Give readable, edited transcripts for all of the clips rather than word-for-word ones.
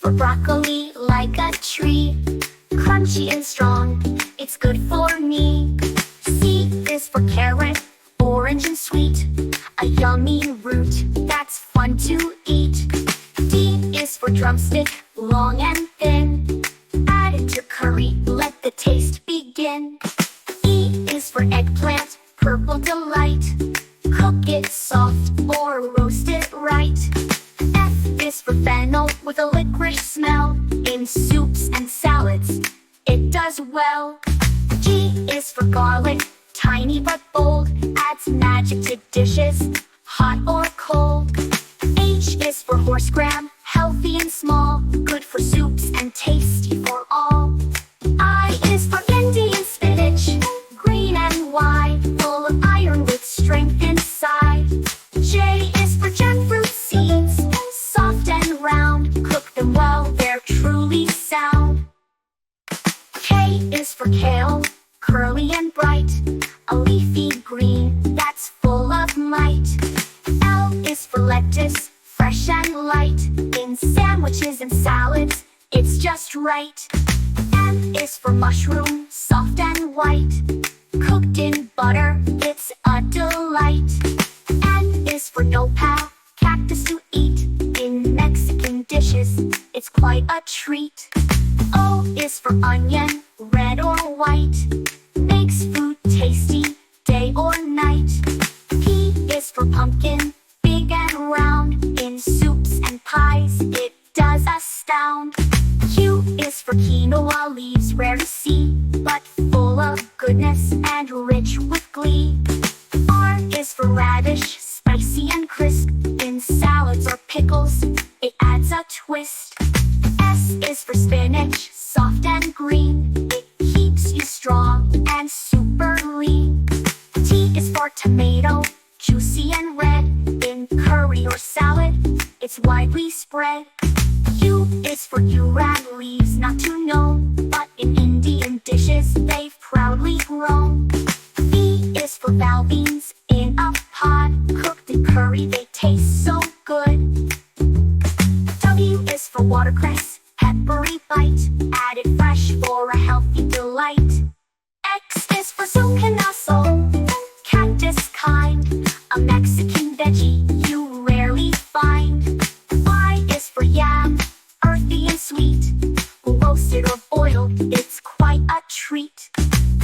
for broccoli like a tree. Crunchy and strong, it's good for me. C is for carrot, orange and sweet. A yummy root that's fun to eat. D is for drumstick, long and thin. Add it to curry, let the taste begin. E is for eggplant, purple delight. Cook it soft or roast it right. F is for fennel with a licorice smell. In soups and salads, it does well. G is for garlic, tiny but bold. Adds magic to dishes, hot or cold. H is for horse gram, healthy and small. Good for soups and tasty for all. I is for Indian spinach, green and wide, full of iron with strength inside. J is for jackfruit seeds, soft and round. Cook them well, they're truly sound. K is for kale, curly and bright. A leafy green that's full of might. L is for lettuce, fresh and light. In sandwiches and salads, it's just right. M is for mushroom, soft and white. Cooked in butter, it's a delight. N is for nopal, cactus to eat. In Mexican dishes, it's quite a treat. O is for onion, red or white. Makes food tasty, day or night. P is for pumpkin, big and round. In soups and pies, it does astound. Q is for quinoa, leaves rare to see, but full of goodness and rich with glee. R is for radish, spicy and crisp. In salads or pickles, it adds a twist. S is for spinach, soft and green. It keeps you strong and super lean. T is for tomato, juicy and red. In curry or salad, it's widely spread. U is for urad, leaves not too known, but in Indian dishes they've proudly grown. V is for val beans, in a pot. Cooked in curry, they taste so good. W is for watercress, peppery bite. Added fresh for a healthy delight. X is for sulcanazo, cactus kind. A Mexican veggie you rarely find. Y is for yam, earthy and sweet. Roasted or boiled, it's quite a treat.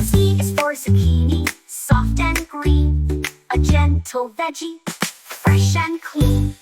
Z is for zucchini, soft and green. A gentle veggie, fresh and clean.